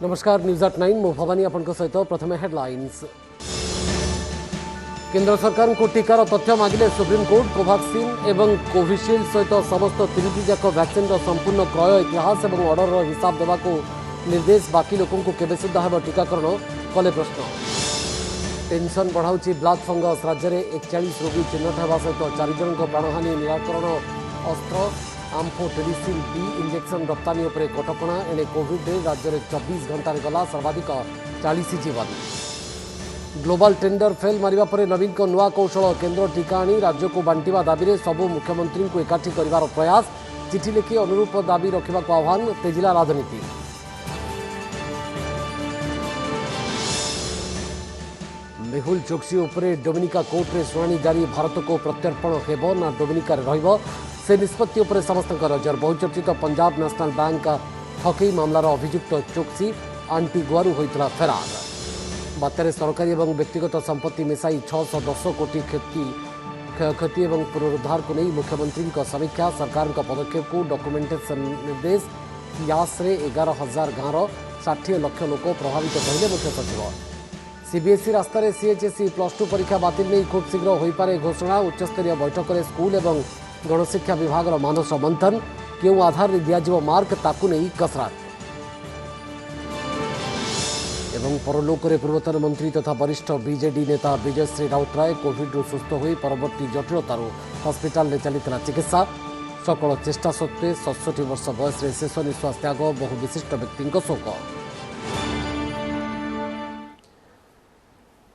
नमस्कार news at 9 मु भवानी आपण सहित प्रथम हेडलाइंस। केंद्र सरकार को टीकार तथ्य मागिले सुप्रीम कोर्ट। कोवैक्सीन एवं कोविशील्ड सहित समस्त तीन जाक वैक्सीन संपूर्ण क्रय इतिहास और ऑर्डर हिसाब देवा निर्देश। बाकी लोकों को केबे सुद्धा हेब टीकाकरण कले प्रश्न। टेंशन बढ़ाऊँच ब्लैक फंगस। राज्य में 41 रोगी चिन्हट होगा सहित 4 जन प्राणहानि निराकरण। अस्त्र आम्फोटेरिसिन बी इंजेक्शन रप्तानी उपरे कटकणा। एणे कोविड राज्य में 24 घंटे गला सर्वाधिक 40 जीवन। ग्लोबल टेंडर फेल मारिबा परे नवीन को नुआ कौशल। केंद्र टीका आनी राज्य को बांटिबा दाबी रे सबु मुख्यमंत्री को एकाठी करिवार प्रयास। चिठी लिखि अनुरूप दाबी रखिबा को आह्वान। तेजिला राजनीति। मेहुल चोक्सी उपरे डोमिनिका कोर्ट रे शुणाणी जारी। भारत को प्रत्यर्पण हेब ना डोमिनिका रे रहिबो से निष्पत्ति उपरे समस्त नजर। बहुचर्चित पंजाब नेशनल बैंक ठकई मामलार अभियुक्त चोक्सी आंटीगुआरू होइतला फेरार। बात्यारे सरकारी और व्यक्तिगत संपत्ति मिसाई 610 कोटी क्षयक्षति और पुनरुद्धार को नहीं मुख्यमंत्री समीक्षा। सरकार पदक्षेप को डॉक्यूमेंटेशन निर्देश। यास्रे 11,000 गाँव 60 लाख लोक प्रभावित कहले मुख्य सचिव। सीबीएसई रास्तार सीएचएसई +2 परीक्षा बातिल नहीं खूब शीघ्र हो पारे घोषणा। उच्चस्तरीय बैठक में स्कूल और गणशिक्षा विभाग मानस मंथन। क्यों आधार दिज्व मार्क ताकू नहीं कसरत। एवं परलोक रे पूर्वतन मंत्री तथा वरिष्ठ बीजेडी नेता विजयश्री राउतराय कोविड सुस्थ हो परवर्ती जटिलतार हस्पिटाल में चली चिकित्सा। सकल चेष्टा सत्वे 67 वर्ष बयस शेष निश्वास त्याग। बहु विशिष्ट व्यक्ति शोक।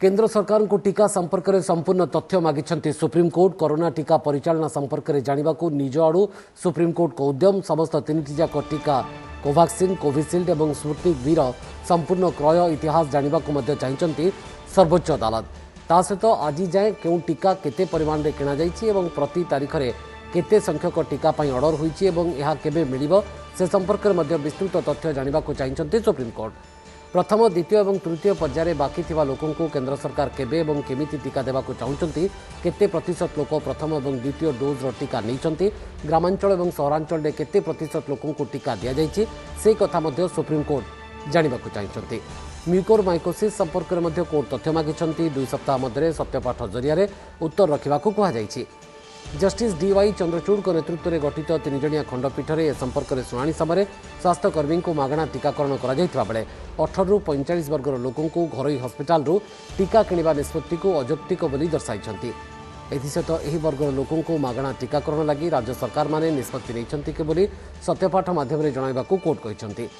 केंद्र सरकार को टीका संपर्क में संपूर्ण तथ्य मागिछंती सुप्रीम कोर्ट। कोरोना टीका परिचालना संपर्क में जानिबा को निज आड़ू सुप्रीम कोर्ट को उद्यम। समस्त 3टी जाक टीका कोवैक्सीन कोविशील्ड और स्पुटनिक वीर संपूर्ण क्रय इतिहास जानिबा को मध्य चाहिए सर्वोच्च अदालत। ता सहित आज जाए क्यों टीका केते परिमाण में किणा जाइछि एवं प्रति तारीख में केते संख्यक टीका पाई ऑर्डर होइछि एवं यह केबे मिलिबो से संपर्क में मध्य विस्तृत तथ्य जानिबा को चाहिए सुप्रीम कोर्ट। प्रथम द्वितीय और तृतीय पर्यायर बाकी थिबा लोकों को केंद्र सरकार केबे एवं केमिति टीका देवा को चाहूचंती। केते प्रतिशत लोक प्रथम और द्वितीय डोज टीका नैचंती। ग्रामांचल और सहरांचल में केते प्रतिशत लोकों को टीका दिया जाइछि से कथा मध्य सुप्रीम कोर्ट जानिबा को चाहिए। म्यूकोरमाइकोसिस संपर्क में मध्य कोर्ट तथ्य मागिछंती। 2 सप्ताह मध्य सत्यपाठ जरिया उत्तर रखा कहुଯାଇଛି। जस्टिस डीवाई चंद्रचूड़ को नेतृत्व में गठित 3 जणिया खंडपीठ में संपर्क में शुणाणी समय स्वास्थ्यकर्मी को मागणा टीकाकरण बेले 18 ରୁ 45 वर्गर लोकों को घरोई हस्पिटाल टीका किणवा निष्पत्ति को अयौक्तिक बोली दर्शाई। एसत यह वर्गर लोकों को मागणा टीकाकरण लगी राज्य सरकार माने निष्पत्ति नहीं बोली सत्यपाठ माध्यम जनवा कोर्ट कहते।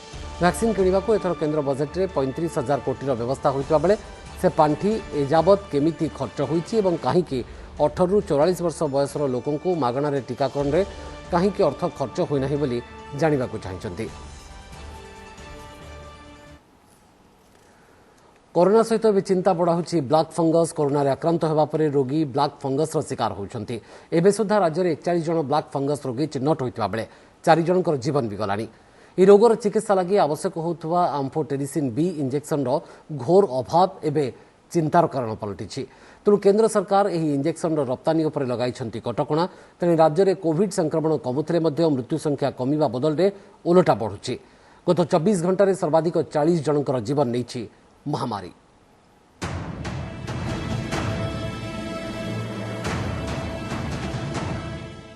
वैक्सीन किणवा को एथर केंद्र बजेट में 35,000 कोटी व्यवस्था होता बेले से पांठी एजावत केमिति खर्च होइछि एवं काहींकि 18 ରୁ 44 वर्ष बयसर लोकों को मागणार टीकाकरण में कहीं अर्थ खर्च होना बोली जानवा चाहिए। कोरोना सहित भी चिंता बढ़ाऊँच ब्लैक फंगस। कोरोना आक्रांत होगा पर रोगी ब्लैक फंगस शिकार होती। एवं सुधा राज्य में 41 जन ब्लैक फंगस रोगी चिन्हट होता बेले 4 जनकर जीवन भी गलानी। यह रोगर चिकित्सा लगी आवश्यक होता आम्फोटेरिसिन बी इंजेक्शन घोर अभाव एवं चिंतार कारण पलटि। तेणु केंद्र सरकार यह इंजेक्शन रप्तानी उपर लगाई कटकणा। तेणु राज्य में कोविड संक्रमण कमुले मृत्यु संख्या कमिबा बदल में ओलटा बढ़ुची। गत 24 घंटे सर्वाधिक 40 जनकर जीवन नहीं महामारी।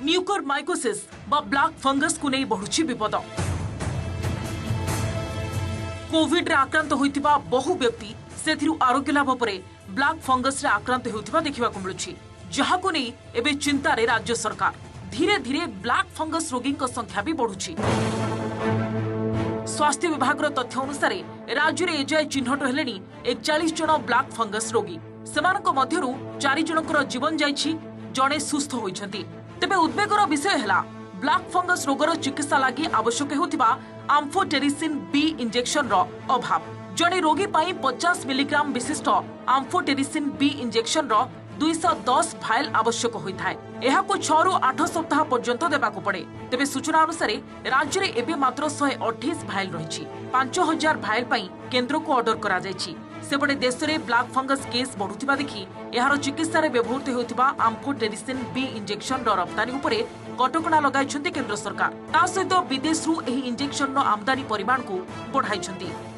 म्यूकोरमाइकोसिस बा ब्लैक फंगस को नहीं बढ़ुची विपद। कोविड रे आक्रांत होइतिबा बहु व्यक्ति सेथिरु आरोग्य लाभ परे ब्लैक फंगस रे आक्रांत होइतिबा देखिबा को मिलुछि। जहा को नहीं एबे चिंता रे राज्य सरकार। धीरे धीरे ब्लैक फंगस रोगी संख्या भी बढ़ुछि। स्वास्थ्य विभाग तथ्य अनुसार राज्य में एजाए चिन्हट हेलेनी 41 जन ब्लैक फंगस रोगी। सेमानक मध्यरु 4 जनकर जीवन जाइछि, जणे सुस्थ होइछन्ति। तेबे उद्वेगर विषय हैला ब्लैक फंगस रोगर चिकित्सा लागि आवश्यक हेउथिबा आम्फोटेरिसिन बी इंजेक्शन रो अभाव। जणे रोगी पाई 50 मिलीग्राम विशिष्ट आम्फोटेरिसिन बी इंजेक्शन रो 210 फाइल आवश्यक होता है। यह 6 ରୁ 8 सप्ताह पर्यंत देवाक पड़े। तेबे सूचना अनुसार राज्य में एबे मात्र 128 फाइल रही। 5,000 फाइल पाई केंद्र को ऑर्डर करा जायछि। सेपटे देश में ब्लैक फंगस केस बढ़ुवा देखि यार चिकित्सा व्यवहृत होता आम्फोटेरिसिन बी इंजेक्शन रप्तानी उपरे कटकणा लगाई केंद्र सरकार ता सहित विदेश इंजेक्शन आमदानी परिमाण को बढ़ाई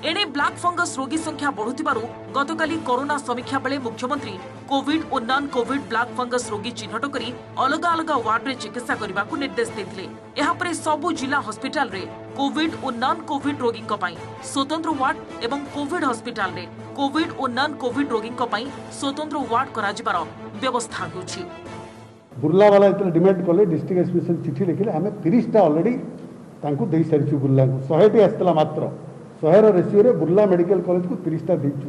एणे ब्लैक फंगस रोगी संख्या बढ़ुथिबारु गतकाली कोरोना समीक्षा बेले मुख्यमंत्री कोविड और नॉन कोविड ब्लैक फंगस रोगी चिन्हट करी अलग अलग वार्ड रे चिकित्सा करने को निर्देश देथिले। एहा परे सबु जिला हॉस्पिटल रे कोविड और नॉन कोविड रोगी स्वतंत्र वार्ड एवं कोविड हॉस्पिटल रे कोविड और नॉन कोविड रोगी स्वतंत्र वार्ड कराजिबार व्यवस्था होछि। बुर्ला वाला इतना डिमांड कले डिस्ट्रिक्ट एसपी चिठी लिखिले आम 30टा ऑलरेडी तांकू दे सारी बुर्ला को 100टी आसला मात्र 100 रेसीओ रे बुर्ला मेडिकल कॉलेज को 30टा देचु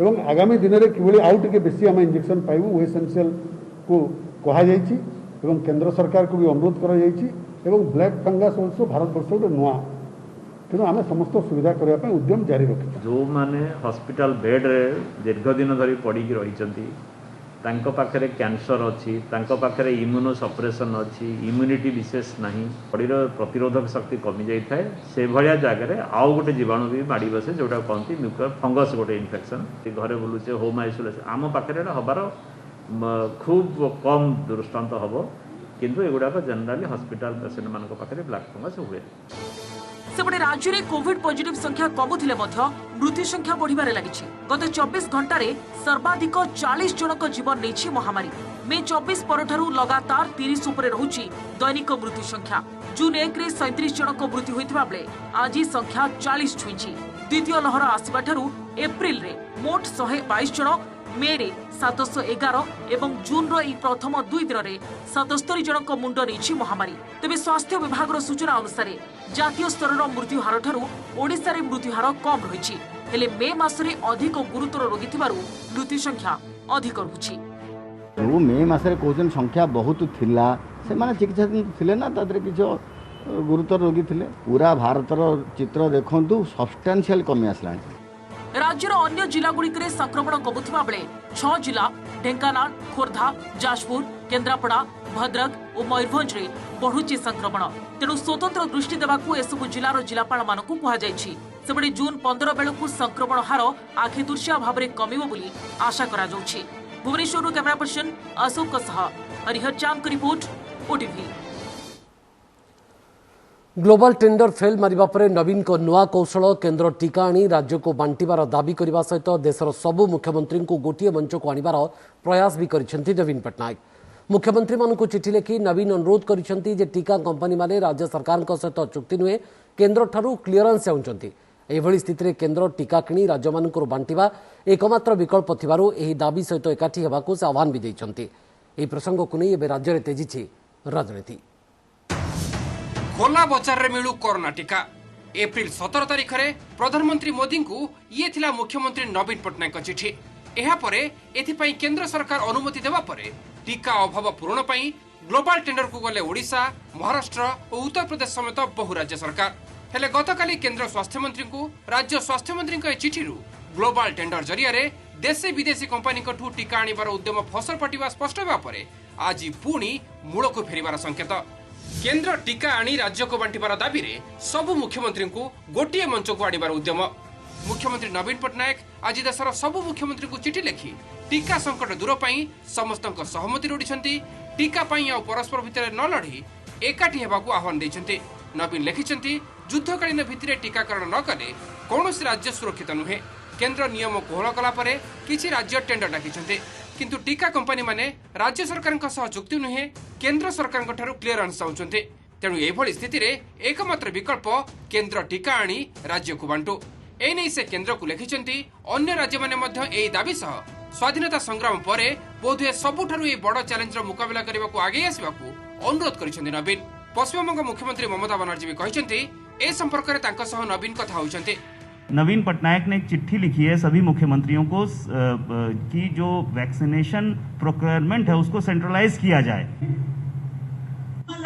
एवं आगामी दिन में किभली आउ टिके बेसी आम इंजेक्शन पाइबू वो एसेंशियल को कहा जायछि एवं केंद्र सरकार को भी अनुरोध करा जायछि एवं ब्लैक फंगस ऑल्सो भारत वर्ष गोटे नुआ तेणु आम समस्त सुविधा करने उद्यम जारी रखिछे। जो माने हॉस्पिटल बेड रे दीर्घ दिन धरी पड़ी रही तांको पाखरे कैंसर अच्छी तांको पाखरे इम्यूनो सप्रेशन अच्छी इम्यूनिटी विशेष नहीं बॉडीर प्रतिरोधक शक्ति कमी जाए से भाया जगह आउ गोटे जीवाणु भी माड़ी बसे जोटा कहती म्यूकर फंगस गोटे इन्फेक्शन घरे बुलूचे होम आइसोलेशन आम पाखे हबार खूब कम दृष्टांत हम किंतु एगुड़ाक जनरली हॉस्पिटल पेसेंट मान पाखे ब्लैक फंगस हुए। सेपटे राज्य में कोविड पॉजिटिव संख्या कमुथिले मृत्यु संख्या बढ़िबारे लागिछि। गत 24 घंटे सर्वाधिक 40 जनक जीवन नेछि महामारी। मे 24 परठारु लगातार 30 उपरे रहुछि दैनिक मृत्यु संख्या। जून 1 रे 37 जनक मृत्यु होइतिबा बेले आज संख्या 40 छुइछि। द्वितीय लहर आसिबा ठारु एप्रिल रे मोट 122 जन, मे रे 711 एवं जून रो ई प्रथम 2 दिन रे 77 जनक मुंड नेछि महामारी। तेबे स्वास्थ्य विभाग रो सूचना अनुसार जातीय स्तर मृत्यु हार ठारू ओडिशा रे मृत्यु हार कम रही हेले मे मासरे अधिक गुरुतर रोगी थिबारु मृत्यु संख्या अधिक रहुछि। मे मासरे कहउछन संख्या बहुत थिला से माने चिकित्सा थिले ना तादरे किछो गुरुतर रोगी थिले। पूरा भारतर चित्र देखंतु सब्सटेंशियल कमी आसलानी। राज्यर अन्य जिला गुड़िक संक्रमण कमुथिबा बेले 6 जिला ढेंकानाल, खोर्धा, जाजपुर, केन्द्रापड़ा, भद्रक और मयूरभंज रे बढ़ुची संक्रमण। तेणु स्वतंत्र दृष्टि देवाकू एसबु जिलार जिलापाल मानकू कुहाଯାଇଛି। सेबडे जून 15 बेलकू संक्रमण हार आखिदृश्या भाव में कमिबो बोली आशा करा जाउछि। भुवनेश्वर कैमरा पर्सन अशोक सह हरिहर चांद की report OTV. Global tender fail मारिबा परे नवीन को नुआ कौशल केंद्र टीका आनी राज्य को बांटिबार दाबी करने सहित देशर सबु मुख्यमंत्री को गोटे मंच को आनिबार प्रयास भी करिसेंती नवीन पट्टनायक। मुख्यमंत्री मानकु चिठी लिखि नवीन अनुरोध करिसेंती जे टीका कंपनी माने राज्य सरकार सहित चुक्ति नुहे केंद्र ठारू क्लीयरेंस चाहूंचंती। एभली स्थिति रे केंद्र टीका किणी राज्य मानकु बांटिबा एकमात्र विकल्प थिबारु एही दाबी सहित एकाठी हेबाकू से आह्वान भी दैछंती। एही प्रसंग को नै एबे राज्य रे तेजिछि राजनीति। खोला बजार रे मिलू कोरोना टीका। एप्रिल 17 तारिख रे प्रधानमंत्री मोदी को ये थिला मुख्यमंत्री नवीन पट्टनायक चिठी। एहा परे एथिपाई केंद्र सरकार अनुमति देवा परे टीका अभाव पूरण पाई ग्लोबल टेंडर को गले ओडिशा, महाराष्ट्र और उत्तर प्रदेश समेत बहु राज्य सरकार। हेले गतकाली केंद्र स्वास्थ्य मंत्री को राज्य स्वास्थ्य मंत्री के चिठी ग्लोबल टेंडर जरिया रे देशी विदेशी कंपनी को टीका आनिबार उद्यम फसल पटिबा स्पष्ट हेबा परे आज पुणी मूल को फेरिबार संकेत। केंद्र टीका आनी राज्य को बांटिबार दाबी रे सबु मुख्यमंत्री को गोटे मंच को आनिबार उद्यम। मुख्यमंत्री नवीन पट्टनायक आज देशर सबु मुख्यमंत्री को चिठी लिखि टीका संकट दूर पाई समस्तक सहमति लोड़िछंती। टीका पाई आ परस्पर भितर न लड़ी एकाठी हेबाकू आह्वान दैछंती। नवीन लिखिछंती युद्धकालीन भित्तिरे टीकाकरण न कले कौनसी राज्य सुरक्षित नुहे। केंद्र नियम कोहल कला परे किछि राज्य टेंडर डाकिछंती किंतु टीका कंपनी माने राज्य सरकार सह चुक्ति नुहे केंद्र सरकार क्लीयरेंस चाहते। तेणु एभली स्थिति रे एकमात्र विकल्प केंद्र टीका आनी राज्य को बांटू। एने से केंद्र को लिखिछंती। अन्य राज्य माने मध्य एही दाबी सह स्वाधीनता संग्राम परे बोधे सबुठारु ए बड़ चैलेंज रो मुकाबला करबाकू आगे आसीबाकू अनुरोध करिसेंती नवीन। पश्चिमबंग मुख्यमंत्री ममता बनर्जी भी कहिसेंती ए संपर्क रे तांका सह नवीन कथा होइसेंती। नवीन पटनायक ने एक चिट्ठी लिखी है सभी मुख्यमंत्रियों को कि जो वैक्सीनेशन प्रोक्योरमेंट है उसको सेंट्रलाइज किया जाए।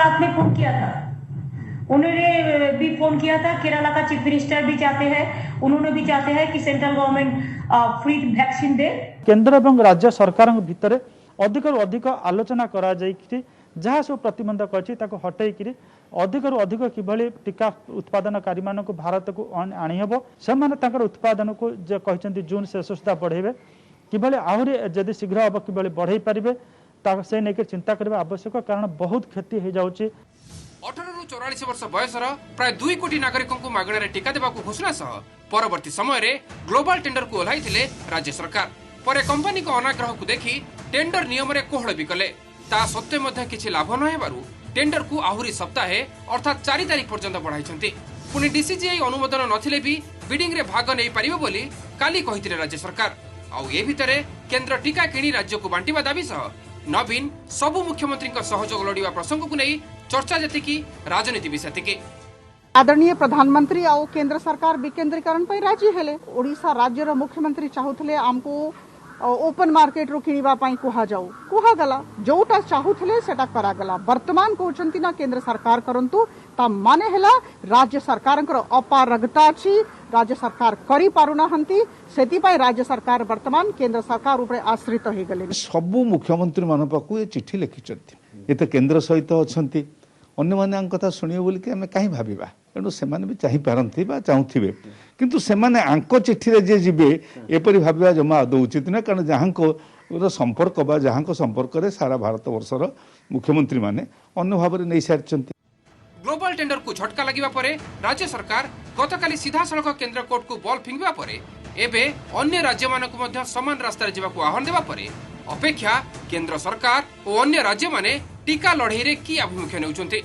आपने फोन किया था, उन्होंने भी फोन किया था। केरला का चीफ मिनिस्टर भी चाहते हैं, उन्होंने भी चाहते हैं कि सेंट्रल गवर्नमेंट फ्री वैक्सीन दे। केंद्र एवं राज्य सरकार भितर अधिक आलोचना करा जाई कि जहाँ सब प्रतिबंधक अच्छी हटैक अधिकରୁ अधिक किभଳି टीका उत्पादनकारी मानक भारत को आनी हेबो से माने तांकर उत्पादन को जे कहचंती जून शेष सुधा बढ़ेबे किभଳି आहुरी जदि शीघ्र अब किभଳି बढ़ाई पारिबे ता से नेके चिंता करबा आवश्यक कारण बहुत क्षति हो जाउची। 18 ରୁ 44 वर्ष बयसर प्राय 2 कोटी नागरिकों को मागणारे टीका देबाकू घोषणा सह परवर्ती समय रे ग्लोबल टेंडर को ओह्लाइथिले राज्य सरकार। परे कंपनी को अनाग्रह को देखि टेंडर नियम रे कोहळ भी कले ता सत्वे मध्ये किछि लाभ न हेबारु टेंडर को आहुरी सप्ताहे अर्थात 4 तारिख पर्यंत बढ़ाइछन्ति। पुणी डीसीजीआई अनुमोदन नथिले भी बिडिंग रे भाग नै पारिबो बोली काली कहिथिले राज्य सरकार। आउ ए भितरे केंद्र टीका किणी राज्य को बांटिबा दाबी सह नवीन सबु मुख्यमंत्री सहयोग लड़िवा प्रसंग को नहीं चर्चा जतिकी राजनीति भी सेतिकी। आदरणीय प्रधानमंत्री आउ केंद्र सरकार विकेंद्रीकरण पर राजी हेले। ओडिशा राज्यर मुख्यमंत्री चाहूले आमको ओपन मार्केट रो किनिबा पई कुहा जाऊ कुहा गला जोटा चाहूले सेटा करा गला। वर्तमान कहउचंती ना केंद्र सरकार करंतु ता माने हेला राज्य सरकारंकर अपारगता अछि राज्य सरकार करि पारुना हंती सेति पई राज्य सरकार वर्तमान केंद्र सरकार ऊपर आश्रित हो गले। सबु मुख्यमंत्री मान पाकू ये चिट्ठी लिखिचंती ये तो केंद्र सहित अछंती अन्य माने कथा सुनियो बोली कि हमें काहे भाबिबा तेणु सेमाने भी चाहि पारंती बा चाहुथिबे किंतु सेमाने आंको चिट्ठी रे जे जिबे एपरि भाबिबा जमा आदौ उचित न कारण जहांको संपर्क बा जहांको संपर्क रे सारा भारत वर्षर मुख्यमंत्री माने अन्य भाव रे नै सारचंती। ग्लोबल टेंडर को झटका लगिबा परे राज्य सरकार गतकाली सीधा सड़क केंद्र कोर्ट को बॉल फिंगिबा परे एबे अन्य राज्य मानक मध्य समान रास्ता रे जिबाकू आह्वान देबा परे अपेक्षा केंद्र सरकार और अन्य राज्य माने टीका लड़ाई रे की अभिमुख्य नेउचंती।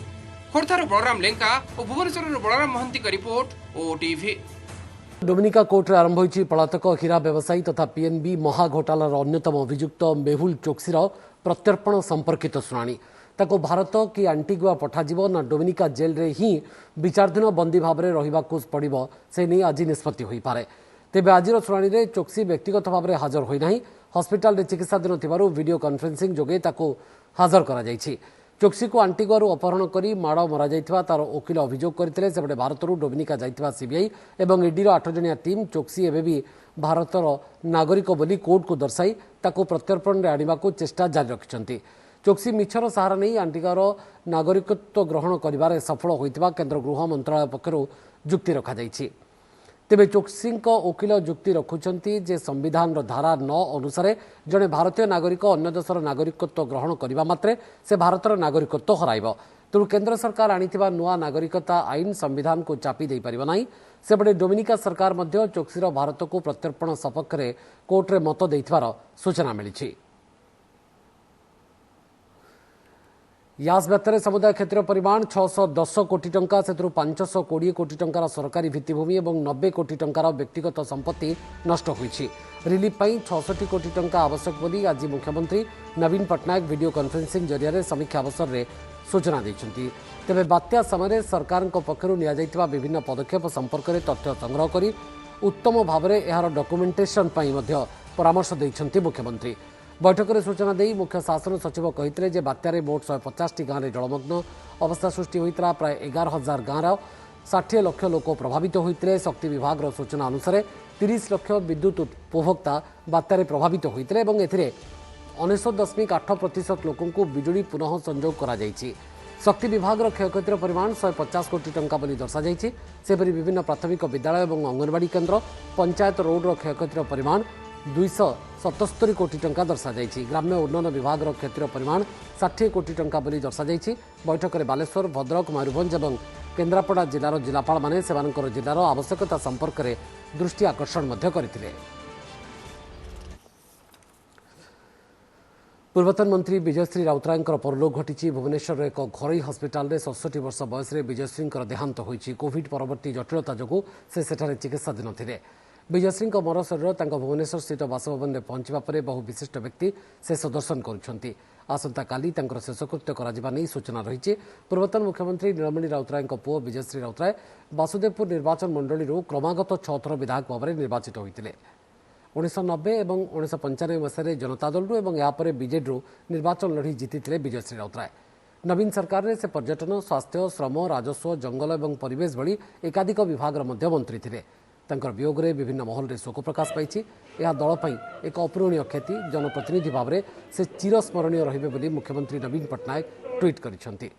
खोर्धार बलराम लेंका और भुवनेश्वर बलराम महंती का रिपोर्ट ओटीवी। डोमिनिका कोर्ट आरंभ होइछि पलातक हीरा व्यवसायी तथा पीएनबी महाघोटालार अन्यतम अभियुक्त मेहुल चोक्सीर प्रत्यर्पण संपर्कित शुणाणी ताको भारत कि आंटिगुआ पठाजिबो ना डोमिनिका जेल रे ही विचाराधीन बंदी भाव में रहिबाकू पड़िबो से नहीं आज निष्पत्ति होई पारे। तेबे आजिर शुणाणी रे चोक्सी व्यक्तिगत भाव में हाजर होई नाही हॉस्पिटल रे चिकित्साधीन थिबारु वीडियो कॉन्फ्रेंसिंग जोगे ताको हाजर करा जायछि। चोक्सी को आंटिगुआरू अपहरण करी माड़ मरा जायथिबा तार वकील अभियोग करथिले। सेपटे भारतरू डोमिनिका जायथिबा सीबीआई एवं ईडीर 8 जणिया टीम चोक्सी एबे भी भारतर नागरिक बोली कोर्ट को दर्शाई ताको प्रत्यर्पण रे आनिबाकू चेष्टा जारी रखिछन्ति। चोक्सी मिछर सहारा नहीं आंटिगार नागरिकत्व ग्रहण करिबारे सफल होइतिबा केंद्र गृह मंत्रालय पक्षरु जुक्ति रखा जायछि। तेबे चोक्सी वकील जुक्ति रखुचंती जे संविधान धारा 9 अनुसार जड़े भारतीय नागरिक अन्य देशर नागरिकत्व ग्रहण करने मात्रे से भारतर नागरिकत्व हराइब। तेणु केंद्र सरकार आनिथिबा नुआ नागरिकता आईन संविधान को चापी दे पारिब नाही। सेपटे डोमिनिका सरकार मध्य चोक्सीर भारत को प्रत्यर्पण सपक्ष में कोर्टे मत देइथिबार सूचना मिली। यास व्यक्तर समुदाय क्षेत्र परिमाण 610 कोटी टंका से 520 कोटी टंकार सरकारी भित्तिभूमि और 90 कोटी टंकार व्यक्तिगत संपत्ति नष्ट होइछि। रिलीफ पई 66 कोटी टंका आवश्यक बोली आज मुख्यमंत्री नवीन पट्टनायक वीडियो कॉन्फ्रेंसिंग जरिया समीक्षा अवसर में सूचना दैछन्ति। तेबे बात्या समय सरकार पक्षरु निया जायतिबा विभिन्न पदक्षेप संपर्क में तथ्य संग्रह करी उत्तम भाव में यार डॉक्यूमेंटेशन पई मध्य परामर्श दैछन्ति मुख्यमंत्री। बैठक में सूचना दे मुख्य शासन सचिव कहते जे बात्यारे मोट 150 गाँव में जलमग्न अवस्था सृष्टि होता प्राय 11,000 गाँव 60 लाख लोक प्रभावित होते। शक्ति विभाग सूचना अनुसार 30 लाख विद्युत उपभोक्ता बात्यारे प्रभावित होते और एथिरे 19.8% लोकंकु बिजुली पुनः संजोग करा जायछि। शक्ति विभाग क्षयक्षतिर परिमाण 150 कोटी टंका बोली दर्शा जायछि। सेपरि विभिन्न प्राथमिक विद्यालय और अंगनवाड़ी केन्द्र पंचायत रोड क्षयक्षतिर परिमाण 277 कोटी टंका दर्शा जायछि। ग्राम्य उन्नयन विभाग क्षतिर परिमाण 60 कोटी टंका बोली दर्शा जायछि। बैठक में बालेश्वर भद्रक मयूरभंज और केन्द्रापड़ा जिलार जिलापाल माने सेमानकर जिलार आवश्यकता संपर्क में दृष्टि आकर्षण मध्य करथिले। पूर्वतन मंत्री विजयश्री राउतराय परलोक घटी। भुवनेश्वर एक घरोई हस्पिटाल 67 वर्ष बयस विजयश्री देहांत होइछि। कोविड परवर्ती जटिलता जोगु से सेठारे चिकित्साधीन थिले। विजयश्री मर शरीर भुवनेश्वर स्थित बासभवन में पहुंचा पर बहु विशिष्ट व्यक्ति शेष दर्शन करुछन्ति। आसंता काली शेषकृत्य करा नहीं सूचना रही। पूर्वतन मुख्यमंत्री नीलमणि राउतराय पुओ विजयश्री राउतराय वासुदेवपुर निर्वाचन मंडली क्रमागत 6 थर विधायक भाव में निर्वाचित होते। 1990 और 1995 मसीह जनता दल और यापर बीजेडी निर्वाचन लड़ी जीति विजयश्री राउतराय। नवीन सरकार में से पर्यटन स्वास्थ्य श्रम राजस्व जंगल और परिवेश भली एकाधिक विभाग मंत्री थे। तांकर वियोग में विभिन्न महल में शोक प्रकाश पाई। यह दल पर एक अपूरणीय क्षति। जनप्रतिनिधि भाव में से चिरस्मरणीय रहिबे बोली मुख्यमंत्री नवीन पट्टनायक ट्वीट करिसेंति।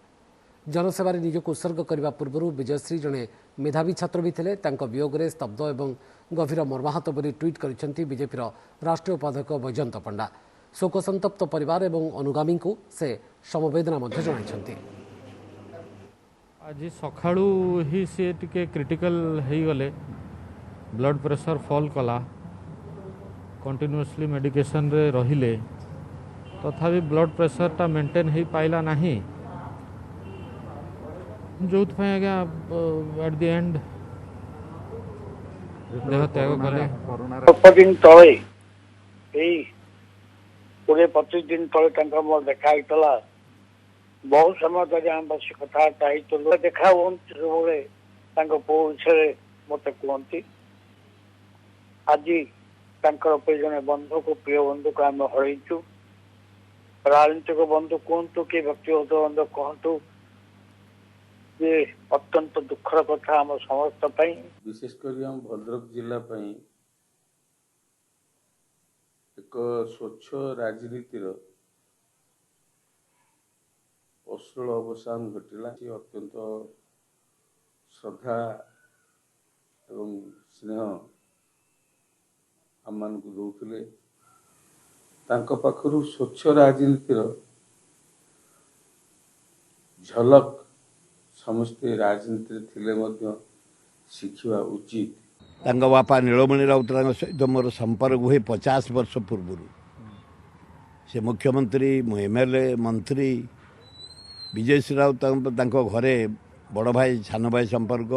जनसेवा निजक उत्सर्ग करने पूर्व विजयश्री जड़े मेधावी छात्र भी थे वियोग में स्तब्ध और गभीर मर्माहत बोली ट्वीट कर बीजेपी राष्ट्रीय उपाध्यक्ष बैजयंत पंडा शोकसंतप्त परिवार और अनुगामी को से समवेदना जनाई। आज सकाळू ही सी टिके क्रिटिकल हो गले ब्लड प्रेशर फॉल कला कंटिन्यूअसली मेडिकेशन रे रहिले तथापि ब्लड प्रेशर टा मेंटेन हो पाइला नहीं जो आज्ञा एट द एंड देह त्याग कले दिन तले 20-25 दिन तले मोर देखा बहुत समय धरी आम बस कथा देखा सब पो विषय मत कहती आज जन बंधु को प्रिय बंधु को आम हरईचु राजनीतिक बंधु कहतु कि व्यक्तिगत बंधु कहतु ये अत्यंत दुखर कथा आम समस्त विशेषकर आम भद्रक जिला एक स्वच्छ राजनीतिर अश्लील अवसान घटला अत्यंत श्रद्धा एवं स्नेह आम मान दौले पाखु स्वच्छ राजनीतिर झलक समस्ते राजनीति थिले शिखा उचित। बापा नीलमणि राउत सहित मोर संपर्क हुए 50 वर्ष पूर्व से मुख्यमंत्री एमएलए मंत्री विजयश्री राउत घरे बड़ भाई सान भाई संपर्क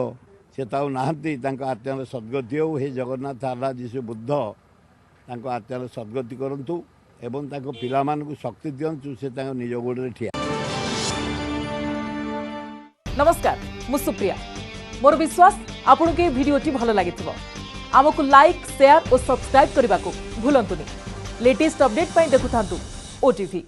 से नहांती आत्मार सद्गति हो हे जगन्नाथ आल्हा जीशु बुद्ध आत्मार सद्गति करंतु एवं पिला मानकु शक्ति दियंतु से निज गोड़े ठिया। नमस्कार मु सुप्रिया मोर विश्वास आपन के वीडियोटी भल लागिथिबो आमको लाइक शेयर और सब्सक्राइब करने को भूलंतुनी लेटेस्ट अपडेट पाई देखुथांतु ओटीवी।